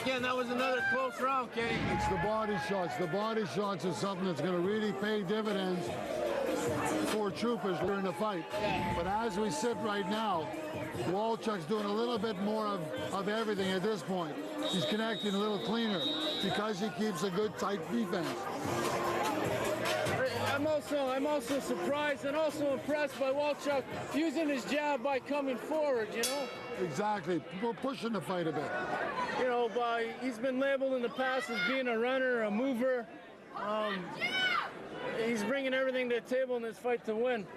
Again, that was another close round, Kenny. It's the body shots. The body shots is something that's going to really pay dividends for Trupish during the fight. Yeah. But as we sit right now, Walchuk's doing a little bit more of everything at this point. He's connecting a little cleaner because he keeps a good tight defense. I'm also surprised and also impressed by Walchuk using his jab by coming forward, you know? Exactly. We're pushing the fight a bit. You know, he's been labeled in the past as being a runner, a mover. He's bringing everything to the table in this fight to win.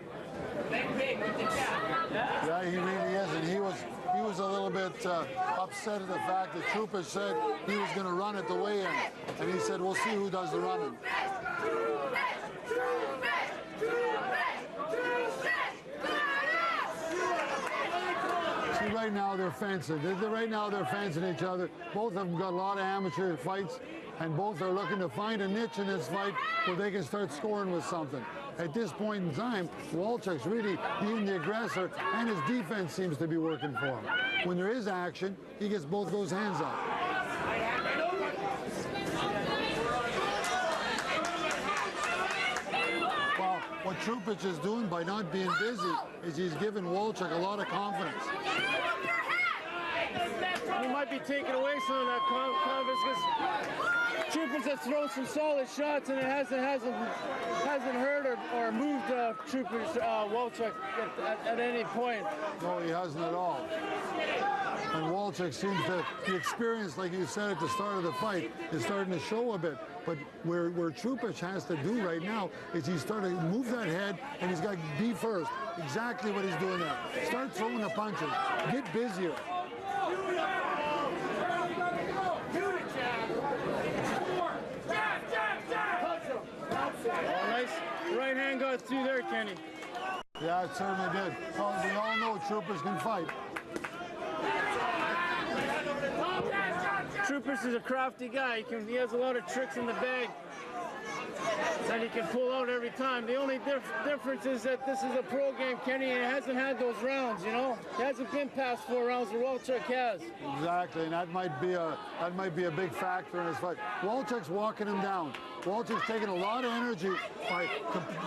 Yeah, he really is, and he was a little bit upset at the fact that Trupish said he was going to run at the weigh-in, and he said, "We'll see who does the running." See, right now they're fencing. Right now they're fencing each other. Both of them got a lot of amateur fights, and both are looking to find a niche in this fight where they can start scoring with something. At this point in time, Walchuk's really being the aggressor, and his defense seems to be working for him. When there is action, he gets both those hands up. Well, what Trupish is doing by not being busy is he's giving Walchuk a lot of confidence. He might be taking away some of that confidence because Trupish has thrown some solid shots and it hasn't hurt or moved Walchuk at any point. No, he hasn't at all. And Walchuk seems to, the experience, like you said at the start of the fight, is starting to show a bit. But where Trupish has to do right now is he's starting to move that head, and he's got to be first. Exactly what he's doing now. Start throwing the punches. Get busier. Oh, nice right hand got through there, Kenny. Yeah, it certainly did. Well, we all know Trupish can fight. Trupish is a crafty guy. He has a lot of tricks in the bag that he can pull out every time. The only difference is that this is a pro game, Kenny, and he hasn't had those rounds, you know? He hasn't been past 4 rounds where Walchuk has. Exactly, and that might be a big factor in his fight. Walchuk's walking him down. Walchuk's taking a lot of energy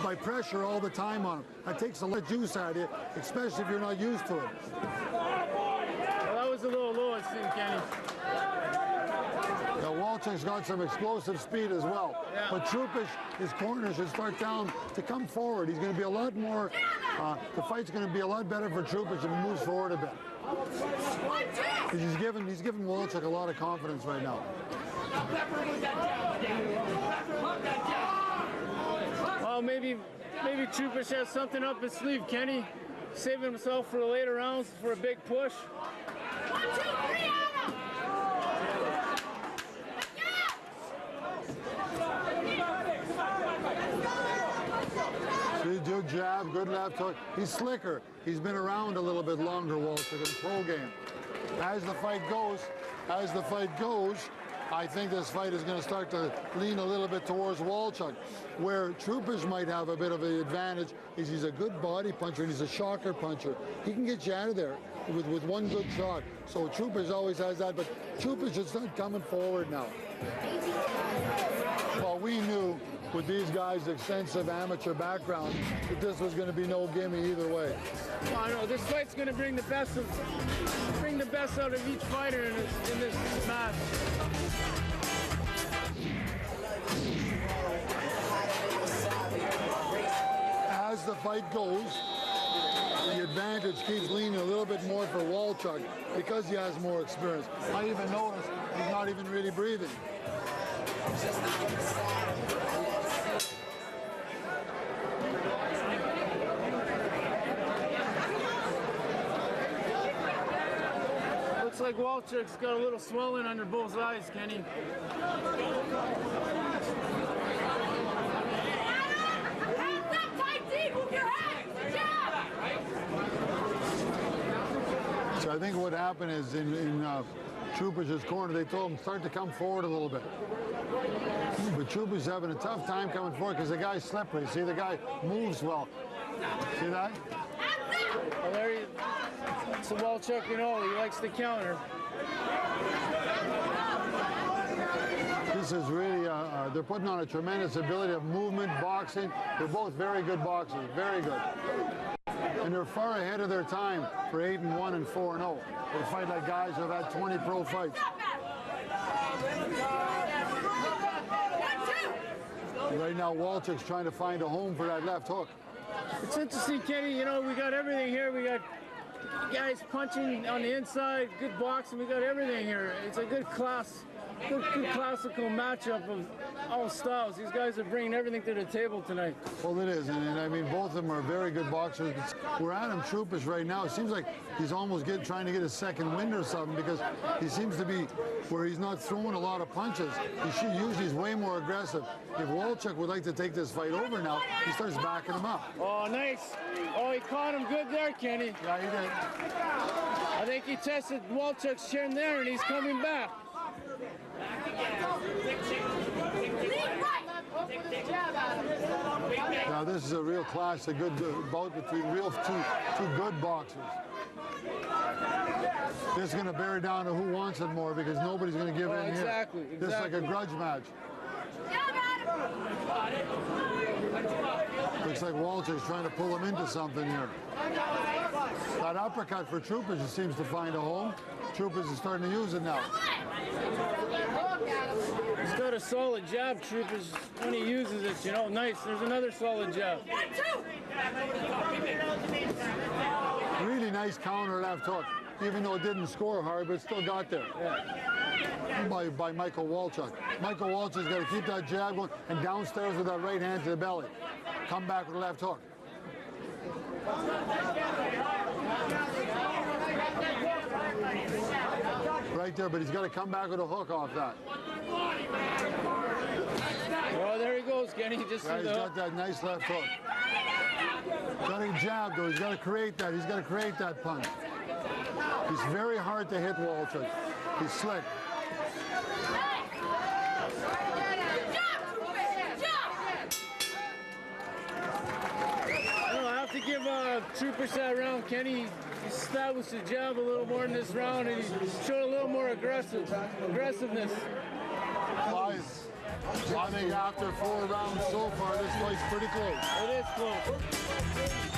by pressure all the time on him. That takes a lot of juice out of you, especially if you're not used to it. Well, that was a little low, it seemed, Kenny. Now, Walchuk's got some explosive speed as well. Yeah. But Trupish, his corner should start down to come forward. He's going to be a lot more, the fight's going to be a lot better for Trupish if he moves forward a bit. He's giving Walchuk a lot of confidence right now. Well, maybe Trupish has something up his sleeve, Kenny. Saving himself for the later rounds for a big push. 1, 2, 3, Adam! Good jab, good left hook. He's slicker. He's been around a little bit longer, Walchuk, in the pro game. As the fight goes, I think this fight is going to start to lean a little bit towards Walchuk. Where Trupish might have a bit of an advantage is he's a good body puncher and he's a shocker puncher. He can get you out of there with one good shot. So Trupish always has that, but Trupish is not coming forward now. Well, we knew with these guys' extensive amateur background that this was going to be no gimme either way. Well, I know this fight's going to bring the best out of each fighter in this match. As the fight goes, the advantage keeps leaning a little bit more for Walchuk because he has more experience. I even noticed he's not even really breathing. Looks like Walchuk's got a little swelling under both eyes, Kenny. So I think what happened is in Trupish's corner, they told him start to come forward a little bit. But Trupish's having a tough time coming forward because the guy's slippery. See, the guy moves well. See that? Well, there he is. So Walchuk, you know, he likes to counter. This is really, they're putting on a tremendous ability of movement, boxing. They're both very good boxers, very good. And they're far ahead of their time for 8-1 and 4-0. They fight like guys who have had 20 pro fights. Right now, Walchuk's trying to find a home for that left hook. It's interesting, Kenny. You know, we got everything here. We got guys punching on the inside, good boxing. We got everything here. It's a good class. Good classical matchup of all styles. These guys are bringing everything to the table tonight. Well, it is, and I mean, both of them are very good boxers. We're at him, Trupish, right now. It seems like he's almost trying to get a second wind or something, because he seems to be where he's not throwing a lot of punches. Usually he's way more aggressive. If Walchuk would like to take this fight over now, he starts backing him up. Oh, nice. Oh, he caught him good there, Kenny. Yeah, he did. I think he tested Walchuk's chin there, and he's coming back. Now this is a real clash, a good bout between two good boxers. This is going to bear down to who wants it more, because nobody's going to give in exactly, here. This is like a grudge match. Looks like Walchuk's trying to pull him into something here. That uppercut for Trupish seems to find a home. Trupish is starting to use it now. He's got a solid jab, Trupish, when he uses it, you know. Nice. There's another solid jab. Really nice counter left hook, even though it didn't score hard, but it still got there. Yeah. By Michael Walchuk. Michael Walchuk's got to keep that jab going, and downstairs with that right hand to the belly. Come back with a left hook. Right there, but he's got to come back with a hook off that. Oh, there he goes, Kenny. He's got that nice left hook. Got to jab, though. He's got to create that. He's got to create that punch. He's very hard to hit, Walchuk. He's slick. I have to give Trupish that round, Kenny. He established the jab a little more in this round, and he showed a little more aggressiveness. I think after 4 rounds so far, this fight's pretty close. It is close.